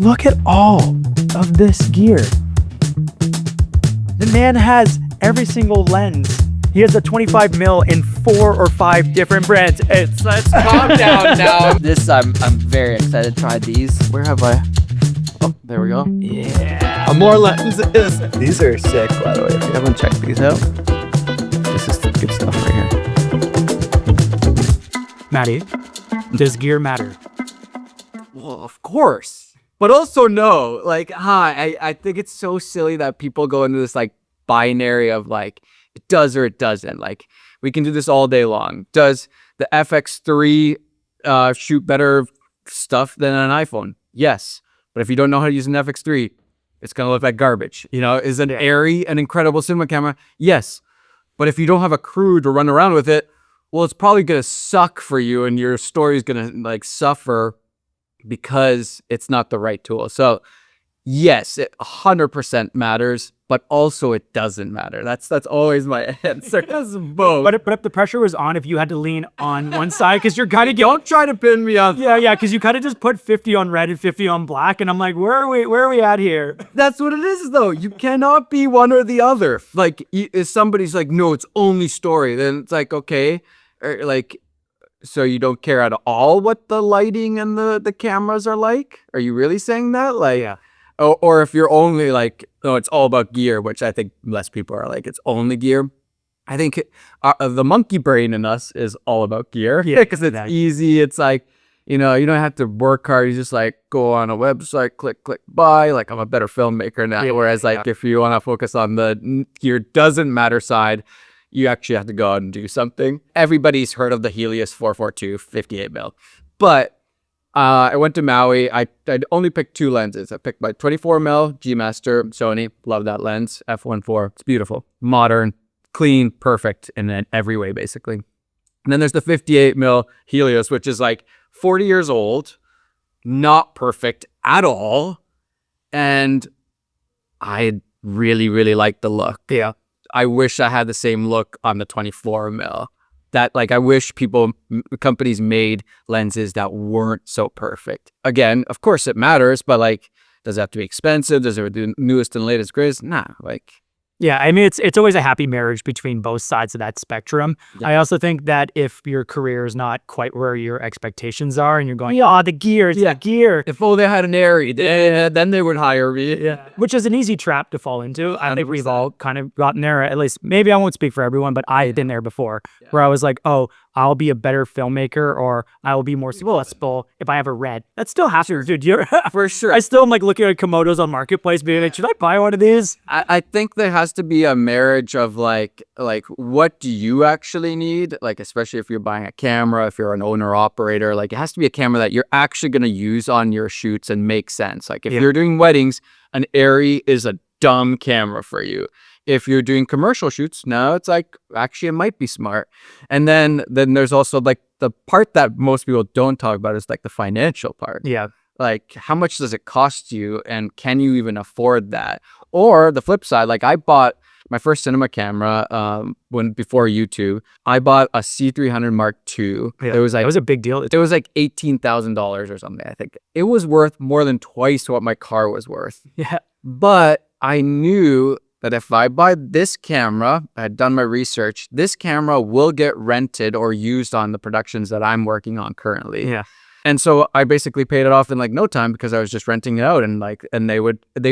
Look at all of this gear. The man has every single lens. He has a 25 mil in 4 or 5 different brands. Let's calm down now. This, I'm very excited to try these. Where have I? Oh, there we go. Yeah. More lenses. These are sick, by the way. If you haven't checked these out, this is the good stuff right here. Matti, does gear matter? Well, of course. But also no, like, I think it's so silly that people go into this like binary of like, it does or it doesn't. Like, we can do this all day long. Does the FX3 shoot better stuff than an iPhone? Yes. But if you don't know how to use an FX3, it's going to look like garbage. You know, is an Airy an incredible cinema camera? Yes. But if you don't have a crew to run around with it, well, it's probably going to suck for you and your story is going to like suffer because it's not the right tool. So yes, it 100% matters, but also it doesn't matter. That's always my answer. That's both. But if the pressure was on, if you had to lean on one side, because you're kind of Don't try to pin me on. Yeah, because you kind of just put 50 on red and 50 on black, and I'm like, where are we at here? That's what it is, though. You cannot be one or the other. Like, if somebody's like, no, it's only story, then it's like, okay, or like, so you don't care at all what the lighting and the cameras are like? Are you really saying that? Like, Yeah. Or if you're only like, oh, it's all about gear, which I think less people are like, it's only gear. I think the monkey brain in us is all about gear. Yeah, because it's easy. It's like, you know, you don't have to work hard. You just like go on a website, click, buy. Like, I'm a better filmmaker now. Whereas like if you want to focus on the gear doesn't matter side, you actually have to go out and do something. Everybody's heard of the Helios 442 58 mil, but I went to Maui. I only picked 2 lenses. I picked my 24 mil G Master Sony. Love that lens. F1.4. It's beautiful, modern, clean, perfect in every way, basically. And then there's the 58 mil Helios, which is like 40 years old, not perfect at all, and I really, really like the look. Yeah. I wish I had the same look on the 24 mil. That like, I wish companies made lenses that weren't so perfect. Again, of course it matters, but like, does it have to be expensive? Does it do newest and latest greatest? Nah, like. Yeah, I mean, it's always a happy marriage between both sides of that spectrum. Yeah. I also think that if your career is not quite where your expectations are and you're going, the gear, the gear. If they had an Airy, then they would hire me. Yeah, which is an easy trap to fall into. I think we've all kind of gotten there, at least. Maybe I won't speak for everyone, but I've been there before, where I was like, oh, I'll be a better filmmaker, or I will be more successful if I have a red. That still happens, dude. For sure. I still am like looking at Komodos on Marketplace, being like, should I buy one of these? I think there has to be a marriage of like what do you actually need? Like, especially if you're buying a camera, if you're an owner operator, like it has to be a camera that you're actually going to use on your shoots and make sense. Like if you're doing weddings, an Airy is a dumb camera for you. If you're doing commercial shoots, no, it's like, actually, it might be smart. And then there's also like the part that most people don't talk about is like the financial part. Yeah. Like, how much does it cost you? And can you even afford that? Or the flip side, like I bought my first cinema camera before YouTube. I bought a C300 Mark II. Yeah, it was a big deal. It was like $18,000 or something, I think. It was worth more than twice what my car was worth. Yeah. But I knew that if I buy this camera, I had done my research, this camera will get rented or used on the productions that I'm working on currently. Yeah. And so I basically paid it off in like no time because I was just renting it out, and they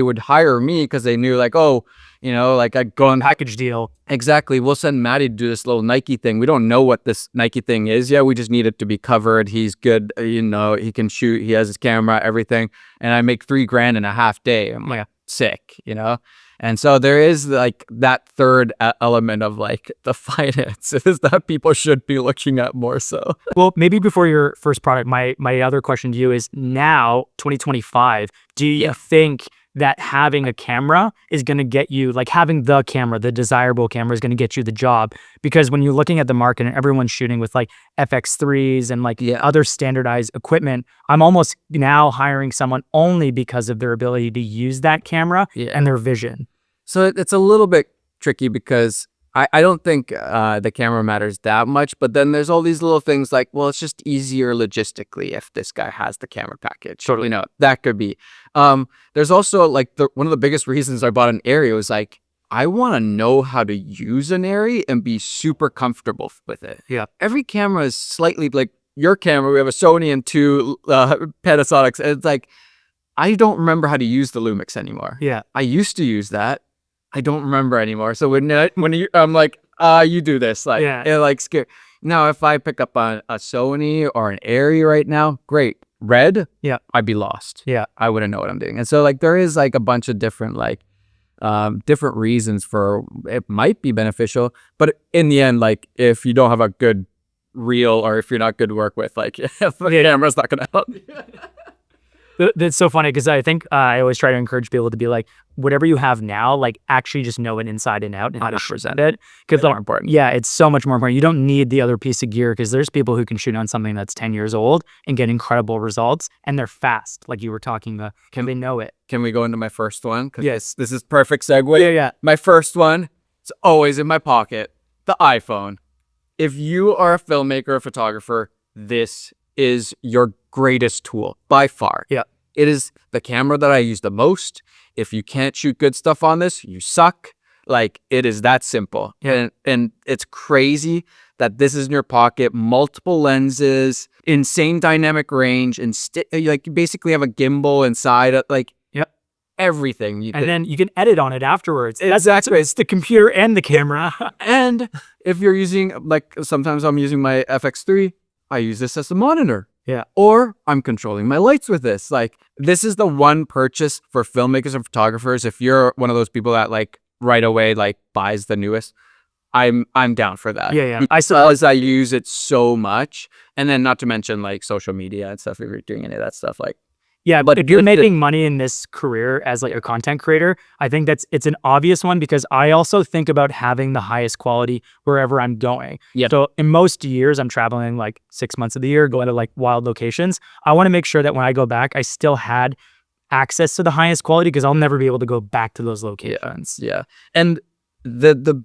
would hire me because they knew like, oh, you know, like I'd go on package deal. Exactly. We'll send Matti to do this little Nike thing. We don't know what this Nike thing is yet. We just need it to be covered. He's good. You know, he can shoot. He has his camera, everything. And I make $3,000 in a half day. I'm like, sick, you know? And so there is like that third element of like the finances that people should be looking at more so. Well, maybe before your first product, my other question to you is, now 2025, do you think that having a camera is going to get you, like having the camera, the desirable camera, is going to get you the job? Because when you're looking at the market and everyone's shooting with like FX3s and like other standardized equipment, I'm almost now hiring someone only because of their ability to use that camera and their vision. So it's a little bit tricky because I don't think the camera matters that much, but then there's all these little things like, well, it's just easier logistically if this guy has the camera package. Totally. You know, that could be. There's also like one of the biggest reasons I bought an Arri was like, I want to know how to use an Arri and be super comfortable with it. Yeah. Every camera is slightly like your camera. We have a Sony and 2 Panasonics, and it's like, I don't remember how to use the Lumix anymore. Yeah. I used to use that. I don't remember anymore. So when I'm like, you do this, like, Yeah. it like scare. Now, if I pick up a Sony or an Arri right now, great. Red, Yeah. I'd be lost. Yeah. I wouldn't know what I'm doing. And so like there is like a bunch of different like different reasons for it might be beneficial, but in the end, like if you don't have a good reel or if you're not good to work with, like the camera's not gonna help you. That's so funny because I think I always try to encourage people to be like, whatever you have now, like actually just know it inside and out and how to present it. Because more important. Yeah, it's so much more important. You don't need the other piece of gear because there's people who can shoot on something that's 10 years old and get incredible results, and they're fast, like you were talking about. They know it. Can we go into my first one? Yes. This is perfect segue. Yeah. My first one, it's always in my pocket, the iPhone. If you are a filmmaker or photographer, this is your greatest tool by far. Yeah. It is the camera that I use the most. If you can't shoot good stuff on this, you suck. Like, it is that simple. Yeah. And it's crazy that this is in your pocket, multiple lenses, insane dynamic range, and like you basically have a gimbal inside, like Yep. everything. And then you can edit on it afterwards. Exactly. It's the computer and the camera. And if you're using, like sometimes I'm using my FX3, I use this as a monitor. Yeah. Or I'm controlling my lights with this. Like, this is the one purchase for filmmakers and photographers. If you're one of those people that like right away like buys the newest, I'm down for that. Yeah. Because I use it so much. And then not to mention like social media and stuff, if you're doing any of that stuff, like, Yeah, but if you're making money in this career as like a content creator, I think it's an obvious one because I also think about having the highest quality wherever I'm going. Yeah. So in most years, I'm traveling like 6 months of the year, going to like wild locations. I want to make sure that when I go back, I still had access to the highest quality because I'll never be able to go back to those locations. Yeah. And the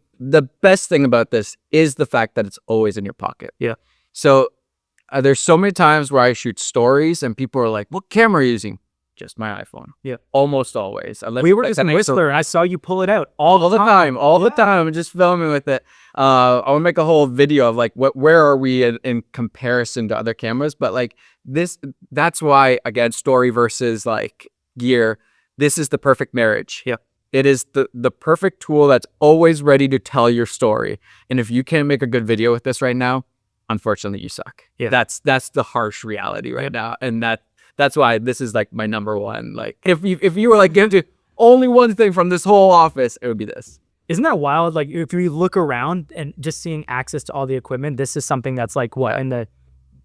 best thing about this is the fact that it's always in your pocket. Yeah. So there's so many times where I shoot stories and people are like, what camera are you using? Just my iPhone. Yeah. Almost always. We were just in Whistler and I saw you pull it out all the time. The time. I'm just filming with it. I want to make a whole video of like, where are we in comparison to other cameras? But like that's why, again, story versus like gear, this is the perfect marriage. Yeah. It is the perfect tool that's always ready to tell your story. And if you can't make a good video with this right now, unfortunately, you suck. Yeah. That's the harsh reality right now. And that's why this is like my number one. Like if you were like getting to only one thing from this whole office, it would be this. Isn't that wild? Like if you look around and just seeing access to all the equipment, this is something that's like what in the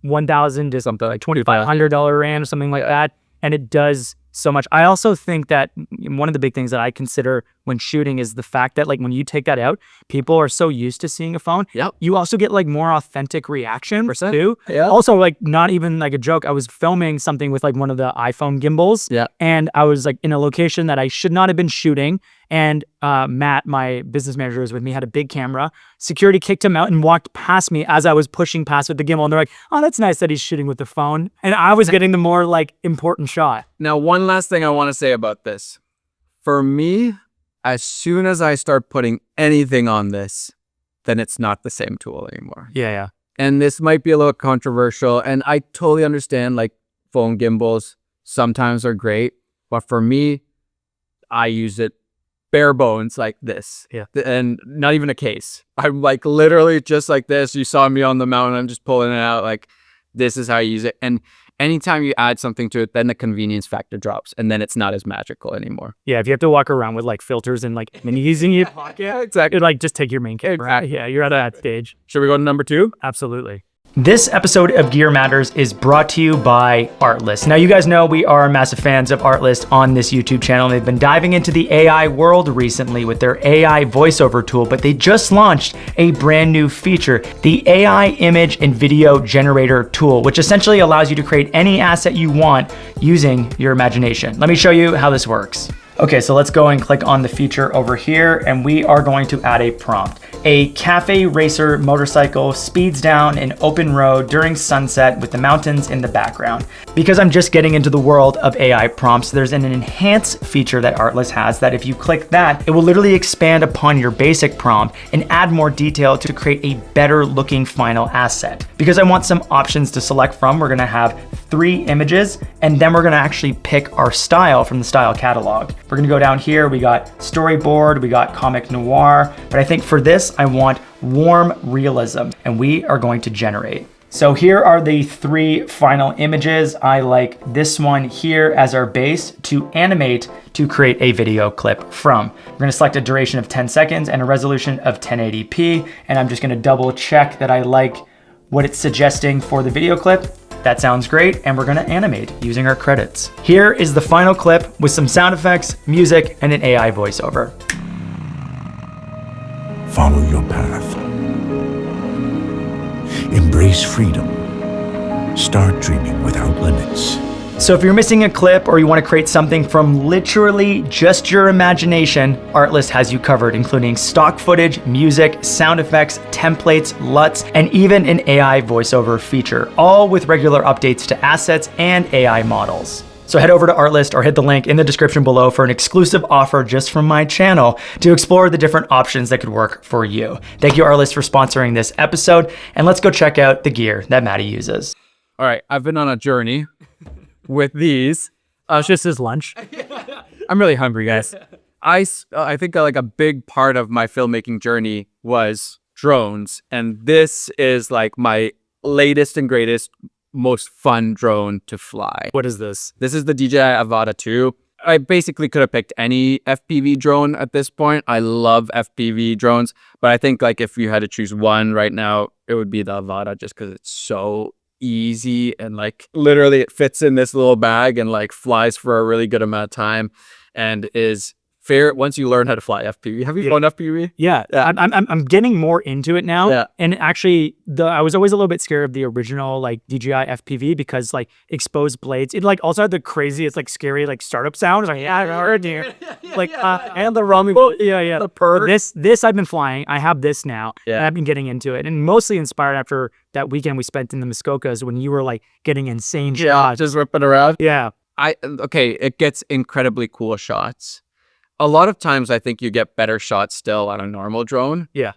$1,000 to something like $2,500 range or something like that. And it does so much. I also think that one of the big things that I consider when shooting is the fact that like when you take that out, people are so used to seeing a phone. Yep. You also get like more authentic reaction too. Yeah. Also, like not even like a joke. I was filming something with like one of the iPhone gimbals. Yeah. And I was like in a location that I should not have been shooting. And Matt, my business manager, was with me, had a big camera. Security kicked him out and walked past me as I was pushing past with the gimbal. And they're like, oh, that's nice that he's shooting with the phone. And I was getting the more like important shot. Now, one last thing I want to say about this. For me, as soon as I start putting anything on this, then it's not the same tool anymore. Yeah. And this might be a little controversial. And I totally understand like phone gimbals sometimes are great. But for me, I use it bare bones like this. Yeah. And not even a case. I'm like literally just like this. You saw me on the mountain. I'm just pulling it out. Like this is how I use it. And anytime you add something to it, then the convenience factor drops and then it's not as magical anymore. Yeah. If you have to walk around with like filters and like minis in your pocket, Yeah, exactly. like just take your main camera. Exactly. Yeah. You're at that stage. Should we go to number 2? Absolutely. This episode of Gear Matters is brought to you by Artlist. Now, you guys know we are massive fans of Artlist on this YouTube channel. They've been diving into the AI world recently with their AI voiceover tool, but they just launched a brand new feature, the AI image and video generator tool, which essentially allows you to create any asset you want using your imagination. Let me show you how this works. Okay, so let's go and click on the feature over here, and we are going to add a prompt. A cafe racer motorcycle speeds down an open road during sunset with the mountains in the background. Because I'm just getting into the world of AI prompts, there's an enhance feature that Artlist has that if you click that, it will literally expand upon your basic prompt and add more detail to create a better looking final asset. Because I want some options to select from, we're gonna have 3 images, and then we're gonna actually pick our style from the style catalog. We're gonna go down here, we got storyboard, we got comic noir, but I think for this, I want warm realism, and we are going to generate. So here are the 3 final images. I like this one here as our base to animate to create a video clip from. We're gonna select a duration of 10 seconds and a resolution of 1080p, and I'm just gonna double check that I like what it's suggesting for the video clip. That sounds great, and we're gonna animate using our credits. Here is the final clip with some sound effects, music, and an AI voiceover. Follow your path. Embrace freedom. Start dreaming without limits. So if you're missing a clip or you want to create something from literally just your imagination, Artlist has you covered, including stock footage, music, sound effects, templates, LUTs, and even an AI voiceover feature, all with regular updates to assets and AI models. So head over to Artlist or hit the link in the description below for an exclusive offer just from my channel to explore the different options that could work for you. Thank you, Artlist, for sponsoring this episode, and let's go check out the gear that Matti uses. All right, I've been on a journey with these. It's just his lunch. I'm really hungry, guys. I think like a big part of my filmmaking journey was drones, and this is like my latest and greatest, most fun drone to fly. What is this? This is the DJI Avata 2. I basically could have picked any FPV drone at this point. I love FPV drones, but I think like if you had to choose one right now, it would be the Avata just because it's so easy and like literally it fits in this little bag and like flies for a really good amount of time and is fair once you learn how to fly FPV. Have you flown FPV? Yeah, I'm getting more into it now. Yeah. And actually, I was always a little bit scared of the original like DJI FPV because like exposed blades. It like also had the craziest like scary like startup sound. It's like yeah, I heard you. Like And the rumming. yeah. The purr. This I've been flying. I have this now. Yeah. And I've been getting into it, and mostly inspired after that weekend we spent in the Muskokas when you were like getting insane shots. Just whipping around. Yeah. It gets incredibly cool shots. A lot of times I think you get better shots still on a normal drone. Yeah.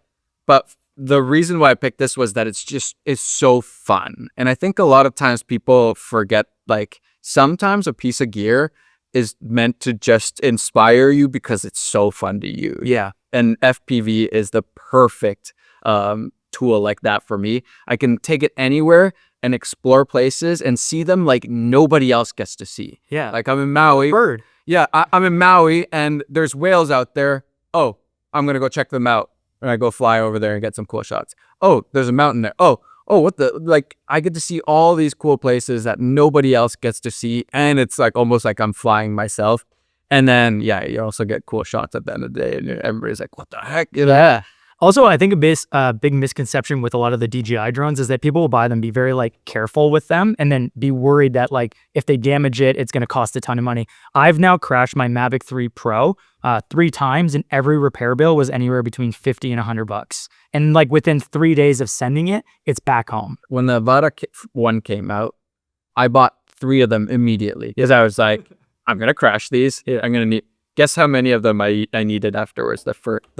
But the reason why I picked this was that it's so fun. And I think a lot of times people forget, like sometimes a piece of gear is meant to just inspire you because it's so fun to use. Yeah. And FPV is the perfect tool like that for me. I can take it anywhere and explore places and see them like nobody else gets to see. Yeah. Like I'm in Maui. Bird. Yeah, I'm in Maui and there's whales out there. Oh, I'm going to go check them out. And I go fly over there and get some cool shots. Oh, there's a mountain there. Oh, what the, like, I get to see all these cool places that nobody else gets to see. And it's like almost like I'm flying myself. And then, yeah, you also get cool shots at the end of the day. And everybody's like, what the heck? You know? Yeah. Also, I think a big misconception with a lot of the DJI drones is that people will buy them, be very like careful with them, and then be worried that like if they damage it, it's going to cost a ton of money. I've now crashed my Mavic 3 Pro 3 times, and every repair bill was anywhere between $50 and $100. And like within 3 days of sending it, it's back home. When the Avata 1 came out, I bought 3 of them immediately because I was like, I'm going to crash these. Yeah. I'm going to need, guess how many of them I needed afterwards, the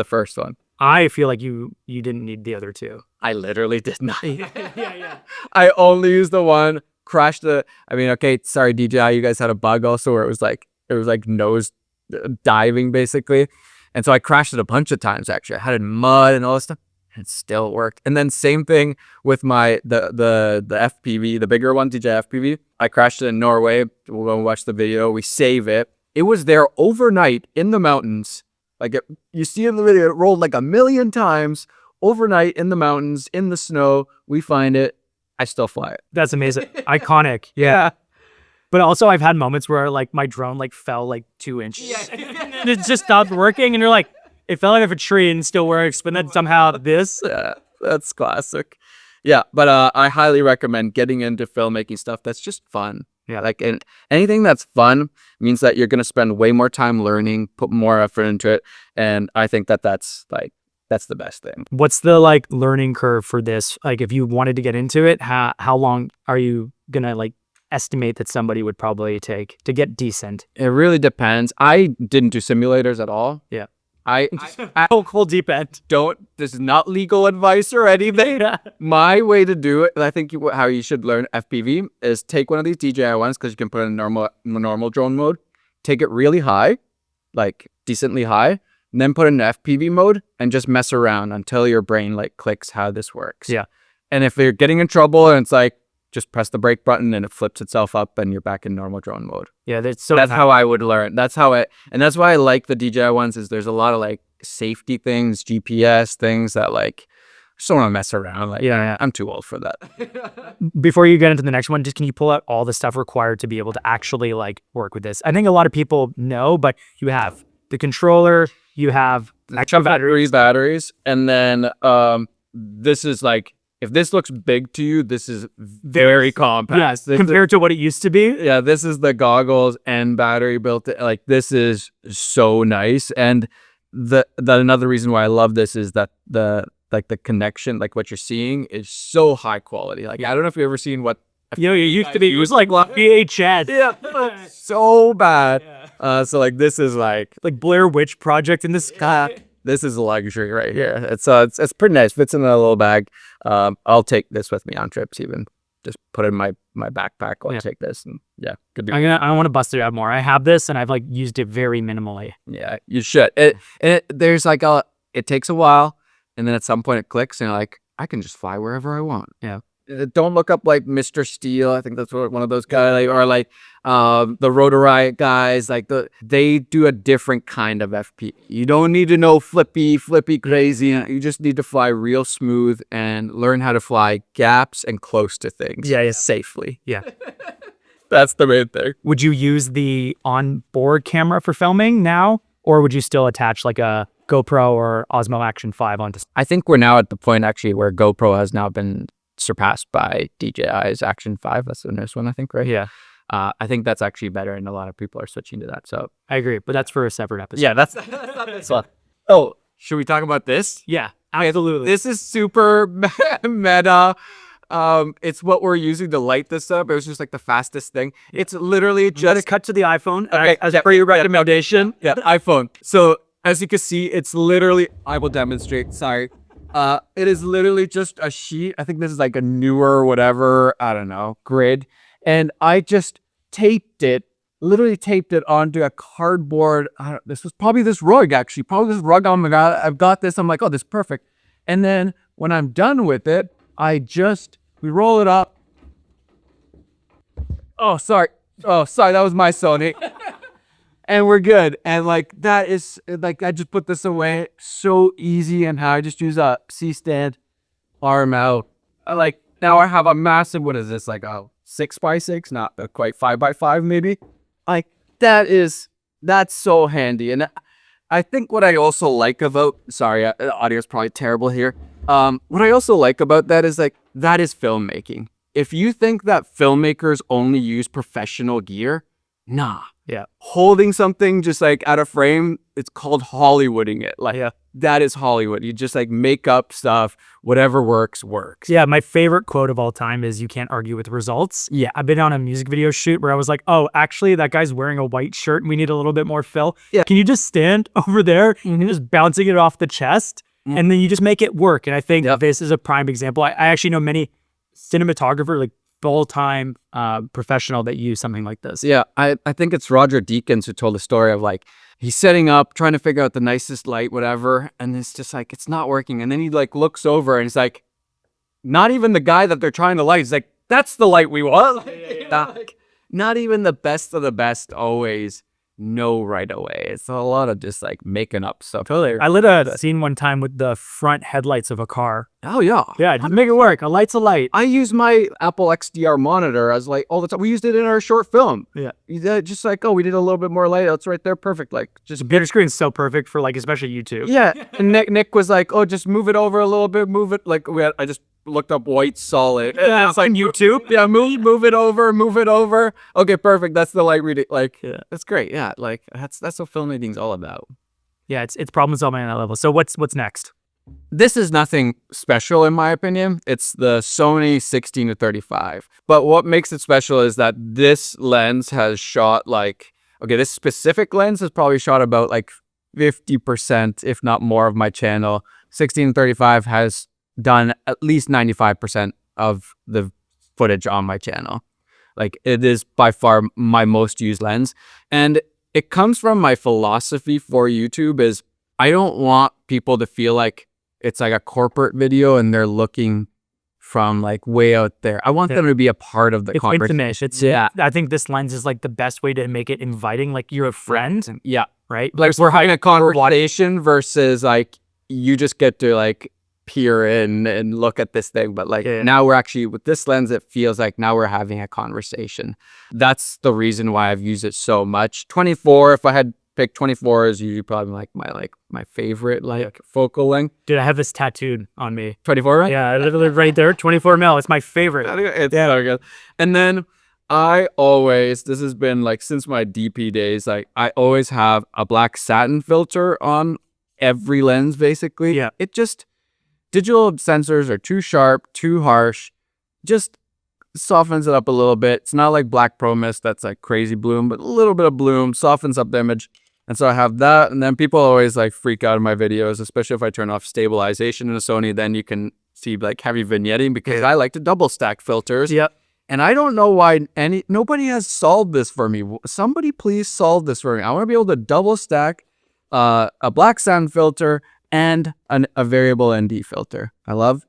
first one. I feel like you didn't need the other 2. I literally did not. Yeah. I only used the one, crashed okay, sorry DJI, you guys had a bug also where it was like nose diving basically. And so I crashed it a bunch of times actually. I had it in mud and all this stuff. And it still worked. And then same thing with my the FPV, the bigger one, DJI FPV. I crashed it in Norway. We'll go watch the video. We save it. It was there overnight in the mountains. Like you see in the video, it rolled like 1,000,000 times overnight in the mountains, in the snow. We find it. I still fly it. That's amazing. Iconic. Yeah. But also I've had moments where like my drone like fell like 2 inches. And it just stopped working. And you're like, it fell out of a tree and still works. But then somehow this. Yeah, that's classic. Yeah, but I highly recommend getting into filmmaking stuff that's just fun. Yeah, like and anything that's fun means that you're going to spend way more time learning, put more effort into it. And I think that's That's the best thing. What's the like learning curve for this? Like if you wanted to get into it, how long are you gonna like estimate that somebody would probably take to get decent? It really depends. I didn't do simulators at all. Yeah. I Full deep end. this is not legal advice or anything. My way to do it, and I think how you should learn FPV is take one of these DJI ones because you can put it in normal drone mode, take it really high, like decently high, and then put it in FPV mode and just mess around until your brain like clicks how this works. Yeah. And if you're getting in trouble and it's like, just press the brake button and it flips itself up and you're back in normal drone mode. Yeah, that's how I would learn. That's why I like the DJI ones is there's a lot of like safety things, GPS things that like, I just don't want to mess around. Like, yeah. I'm too old for that. Before you get into the next one, just can you pull out all the stuff required to be able to actually like work with this? I think a lot of people know, but you have the controller, you have extra batteries, and then this is like, if this looks big to you, this is very compact. Yes, compared to what it used to be. Yeah, this is the goggles and battery built in. Like, this is so nice. And the another reason why I love this is that the connection, like what you're seeing, is so high quality. Like, I don't know if you've ever seen what you used to be. It was like VHS. Yeah, so bad. Yeah. So like this is like Blair Witch Project in the sky. This is a luxury right here. It's pretty nice. Fits in a little bag. I'll take this with me on trips. Even just put it in my backpack. I'll take this and good. I want to bust it out more. I have this and I've like used it very minimally. Yeah, you should. There's like it takes a while, and then at some point it clicks, and you're like, I can just fly wherever I want. Yeah. Don't look up like Mr. Steel. I think that's one of those guys, or like the Rotor Riot guys. Like they do a different kind of FP. You don't need to know flippy crazy. You just need to fly real smooth and learn how to fly gaps and close to things. Yeah. Safely. Yeah. That's the main thing. Would you use the onboard camera for filming now, or would you still attach like a GoPro or Osmo Action 5 onto? I think we're now at the point actually where GoPro has now been surpassed by DJI's Action 5. That's the newest one, I think, right? Yeah. I think that's actually better, and a lot of people are switching to that. So I agree, but that's for a separate episode. Yeah, that's not this one. Oh, should we talk about this? Yeah, absolutely. This is super meta. It's what we're using to light this up. It was just like the fastest thing. It's literally just cut to the iPhone. Okay, as per your recommendation. Yeah, iPhone. So as you can see, it's literally. I will demonstrate. Sorry. It is literally just a sheet. I think this is like a newer whatever, I don't know, grid. And I just literally taped it onto a cardboard. This was probably this rug, actually. Probably this rug on my god. I've got this. I'm like, oh, this is perfect. And then when I'm done with it, we roll it up. Oh, sorry. That was my Sony. And we're good. And like that is like I just put this away so easy, and how I just use a C-stand, arm out. Like now I have a massive, what is this, like a 6x6, not quite 5x5 maybe. Like that's so handy. And I think what I also like about, sorry, the audio is probably terrible here. What I also like about that is like that is filmmaking. If you think that filmmakers only use professional gear, nah. Yeah. Holding something just like out of frame, it's called Hollywooding it. Like that is Hollywood. You just like make up stuff, whatever works. Yeah, my favorite quote of all time is, you can't argue with results. Yeah, I've been on a music video shoot where I was like, oh, actually that guy's wearing a white shirt and we need a little bit more fill. Yeah. Can you just stand over there and just bouncing it off the chest? And then you just make it work. And I think this is a prime example. I actually know many cinematographers, like full-time professional, that use something like this. Yeah, I think it's Roger Deakins who told the story of like, he's setting up, trying to figure out the nicest light, whatever, and it's just like, it's not working. And then he like looks over and he's like, not even the guy that they're trying to light. He's like, that's the light we want. Not even the best of the best always know right away. It's a lot of just like making up stuff. Totally. I lit a scene one time with the front headlights of a car. Oh yeah. Yeah, just make it work. A light's a light. I use my Apple XDR monitor as like all the time. We used it in our short film. Yeah. Just like, oh, we did a little bit more light. It's right there. Perfect. Like just computer screen's so perfect for like, especially YouTube. Yeah. And Nick was like, oh, just move it over a little bit. Move it. Like I just looked up white solid. Yeah, it's on YouTube. Yeah, move it over. Okay, perfect. That's the light reading. Like, that's great. Yeah, like that's what filmmaking's all about. Yeah, it's problem solving on that level. So what's next? this is nothing special in my opinion. It's the Sony 16-35. But what makes it special is that this lens has shot like, okay, this specific lens has probably shot about like 50%, if not more, of my channel. 16-35 has done at least 95% of the footage on my channel. Like, it is by far my most used lens. And it comes from my philosophy for YouTube is I don't want people to feel like it's like a corporate video and they're looking from like way out there. I want them to be a part of the conversation. I think this lens is like the best way to make it inviting, like you're a friend. Yeah. Right? Like we're having a conversation versus like you just get to like peer in and look at this thing. But like now we're actually, with this lens, it feels like now we're having a conversation. That's the reason why I've used it so much. 24, if I had picked 24 is usually probably like my favorite like focal length. Dude, I have this tattooed on me. 24, right? Yeah, literally right there. 24 mil. It's my favorite. It's so good. And then I always, this has been like since my DP days, like I always have a black satin filter on every lens basically. Yeah. It just, digital sensors are too sharp, too harsh, just softens it up a little bit. It's not like Black Pro Mist that's like crazy bloom, but a little bit of bloom softens up the image. And so I have that. And then people always like freak out in my videos, especially if I turn off stabilization in a Sony, then you can see like heavy vignetting because I like to double stack filters. Yep. And I don't know why nobody has solved this for me. Somebody please solve this for me. I want to be able to double stack a black sand filter and a variable ND filter. I love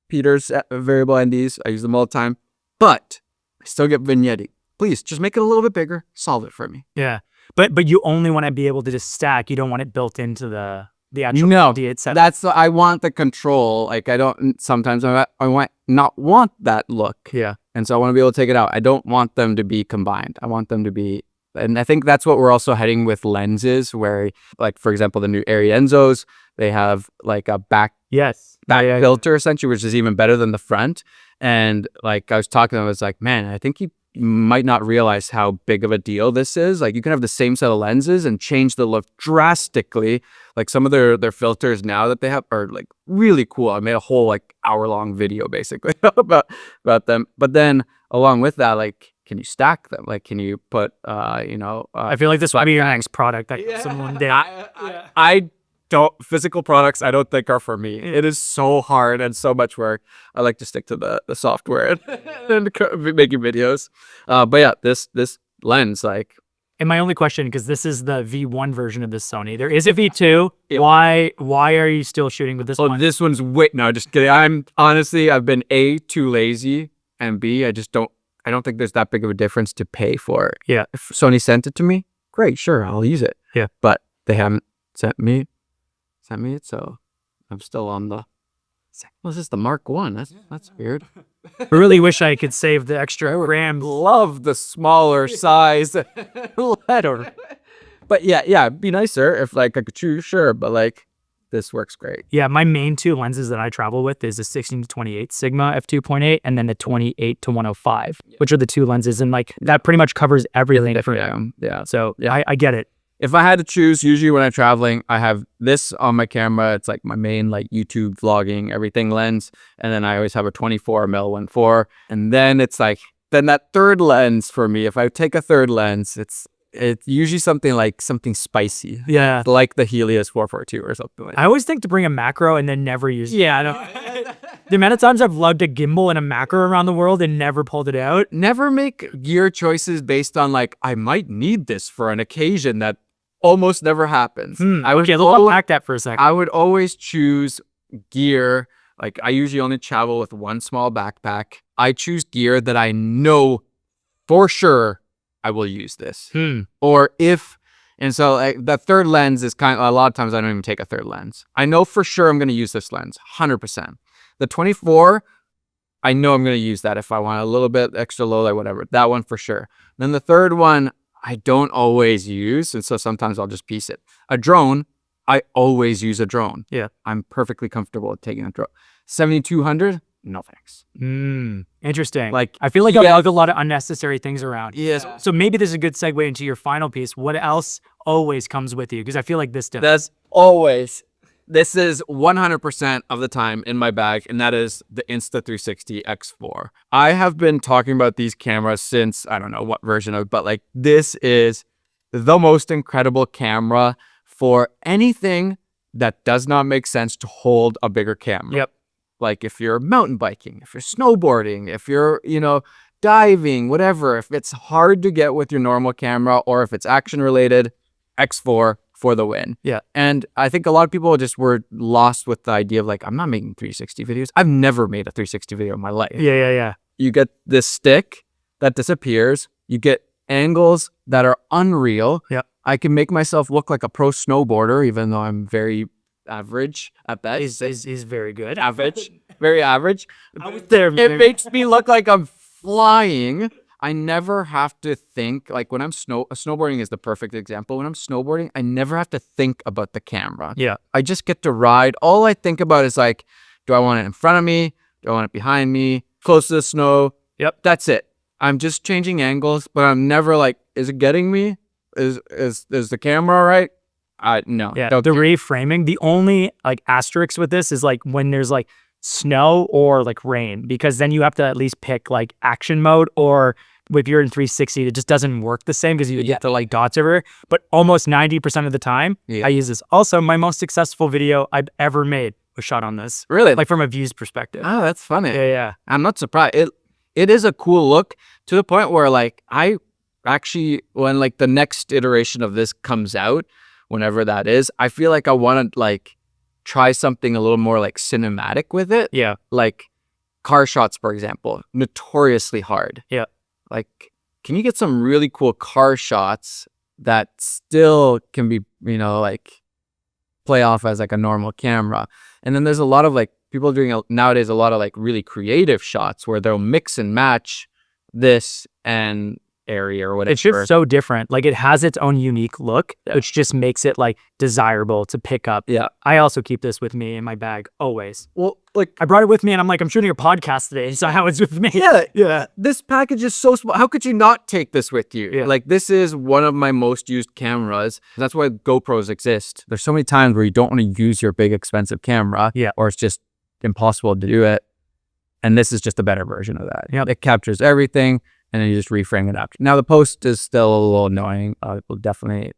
Peter's variable NDs. I use them all the time, but I still get vignetting. Please just make it a little bit bigger. Solve it for me. Yeah. But you only want to be able to just stack. You don't want it built into the actual ND itself. That's I want the control. Like I don't, sometimes I want not want that look. Yeah. And so I want to be able to take it out. I don't want them to be combined. I want them to be, and I think that's what we're also heading with lenses where, like, for example, the new Arienzos, they have like a back filter essentially, which is even better than the front. And like I was talking to them, I was like, man, I think you might not realize how big of a deal this is. Like you can have the same set of lenses and change the look drastically. Like some of their filters now that they have are like really cool. I made a whole like hour-long video basically about them. But then along with that, like, can you stack them? Like, can you put, I feel like this will be your next product that someone did. I don't, physical products I don't think are for me. It is so hard and so much work. I like to stick to the software and making videos. But yeah, this lens, like. And my only question, because this is the V1 version of this Sony. There is a V2. Why are you still shooting with this one? This one's no, just kidding. I've been A, too lazy, and B, I don't think there's that big of a difference to pay for it. Yeah. If Sony sent it to me, great, sure, I'll use it. Yeah. But they haven't sent me it, so I'm still on the. Well, this is the Mark 1. That's weird. I really wish I could save the extra grams. Love the smaller size letter. But yeah, it'd be nicer if like I could choose, sure, but like this works great. Yeah, my main two lenses that I travel with is the 16-28 Sigma f2.8 and then the 28-105, which are the two lenses, and like that pretty much covers everything for me. Yeah. So I get it. If I had to choose, usually when I'm traveling, I have this on my camera. It's like my main like YouTube vlogging, everything lens. And then I always have a 24 mm 1.4. And then it's like, then that third lens for me, if I take a third lens, it's usually something spicy. Yeah. Like the Helios 442 or something like that. I always think to bring a macro and then never use it. Yeah, I know. The amount of times I've lugged a gimbal and a macro around the world and never pulled it out. Never make gear choices based on like, I might need this for an occasion that almost never happens. Let's unpack that for a second. I would always choose gear. Like I usually only travel with one small backpack. I choose gear that I know for sure I will use this. Or and so like, the third lens is kind of, a lot of times I don't even take a third lens. I know for sure I'm going to use this lens, 100%. The 24, I know I'm going to use that if I want a little bit extra low light, whatever. That one for sure. Then the third one, I don't always use, and so sometimes I'll just piece it. A drone, I always use a drone. Yeah. I'm perfectly comfortable with taking a drone. 7200, no thanks. Interesting. Like, I feel like I lug a lot of unnecessary things around. Yes. So maybe this is a good segue into your final piece. What else always comes with you? Because I feel like this does. That's always This is 100% of the time in my bag, and that is the Insta360 X4. I have been talking about these cameras since, I don't know what version of, but like this is the most incredible camera for anything that does not make sense to hold a bigger camera. Yep. Like if you're mountain biking, if you're snowboarding, if you're, diving, whatever, if it's hard to get with your normal camera or if it's action related, X4 for the win. Yeah. And I think a lot of people just were lost with the idea of like, I'm not making 360 videos. I've never made a 360 video in my life. Yeah. You get this stick that disappears. You get angles that are unreal. Yeah. I can make myself look like a pro snowboarder, even though I'm very average at best. He's very good. Average. Very average. I was there. It makes me look like I'm flying. I never have to think, like when I'm snowboarding is the perfect example. When I'm snowboarding, I never have to think about the camera. Yeah. I just get to ride. All I think about is like, do I want it in front of me? Do I want it behind me? Close to the snow? Yep. That's it. I'm just changing angles, but I'm never like, is it getting me? Is the camera all right? No. Yeah. The reframing, the only like asterisk with this is like when there's like snow or like rain, because then you have to at least pick like action mode, or if you're in 360, it just doesn't work the same because you get the like dots everywhere. But almost 90% of the time, I use this. Also, my most successful video I've ever made was shot on this. Really? Like from a views perspective. Oh, that's funny. Yeah. I'm not surprised. It is a cool look to the point where like I actually, when like the next iteration of this comes out, whenever that is, I feel like I want to like try something a little more like cinematic with it. Yeah. Like car shots, for example, notoriously hard. Yeah. Like, can you get some really cool car shots that still can be, like play off as like a normal camera? And then there's a lot of like people doing nowadays a lot of like really creative shots where they'll mix and match this and area or whatever. It's just so different. Like it has its own unique look, which just makes it like desirable to pick up. Yeah. I also keep this with me in my bag always. Well, like I brought it with me and I'm like, I'm shooting a podcast today, so how it's with me. Yeah. This package is so small. How could you not take this with you? Yeah. Like this is one of my most used cameras. That's why GoPros exist. There's so many times where you don't want to use your big expensive camera, or it's just impossible to do it. And this is just a better version of that. It captures everything. And then you just reframe it after. Now the post is still a little annoying. We'll definitely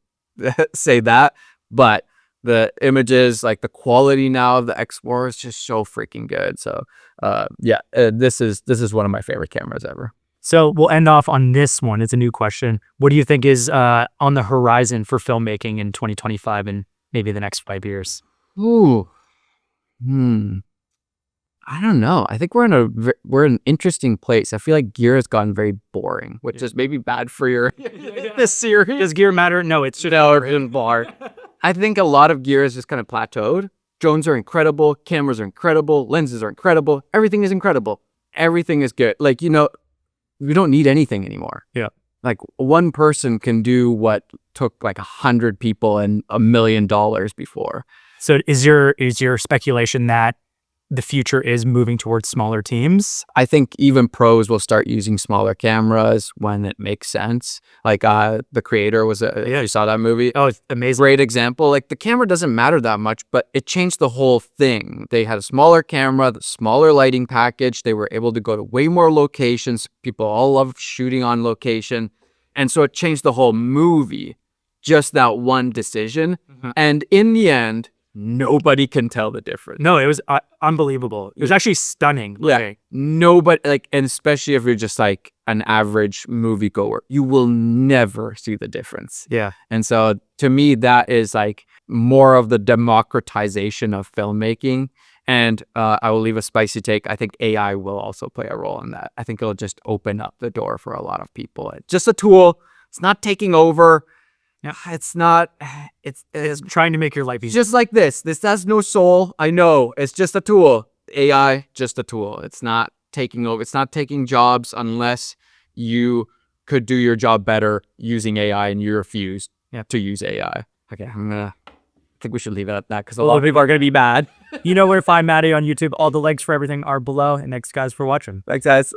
say that. But the images, like the quality now of the X4 is just so freaking good. So this is one of my favorite cameras ever. So we'll end off on this one. It's a new question. What do you think is on the horizon for filmmaking in 2025 and maybe the next 5 years? Ooh. I don't know. I think we're in an interesting place. I feel like gear has gotten very boring, which is maybe bad for your this series. Does gear matter? No, it's just bar. I think a lot of gear is just kind of plateaued. Drones are incredible. Cameras are incredible. Lenses are incredible. Everything is incredible. Everything is good. Like, we don't need anything anymore. Yeah. Like one person can do what took like 100 people and $1 million before. So is your speculation that the future is moving towards smaller teams? I think even pros will start using smaller cameras when it makes sense. Like The Creator was you saw that movie? Oh, it's amazing. Great example. Like the camera doesn't matter that much, but it changed the whole thing. They had a smaller camera, the smaller lighting package. They were able to go to way more locations. People all love shooting on location. And so it changed the whole movie. Just that one decision. Mm-hmm. And in the end, nobody can tell the difference. No, it was unbelievable. It was actually stunning. Yeah. Nobody, and especially if you're just like an average moviegoer, you will never see the difference. Yeah. And so to me, that is like more of the democratization of filmmaking. And I will leave a spicy take. I think AI will also play a role in that. I think it'll just open up the door for a lot of people. It's just a tool. It's not taking over. Yeah. It's not, it's trying to make your life easier. Just like this. This has no soul. I know. It's just a tool. AI, just a tool. It's not taking over. It's not taking jobs unless you could do your job better using AI and you refuse to use AI. Okay, I think we should leave it at that because a lot of people are going to be mad. You know where to find Matti on YouTube. All the links for everything are below. And thanks, guys, for watching. Thanks, guys.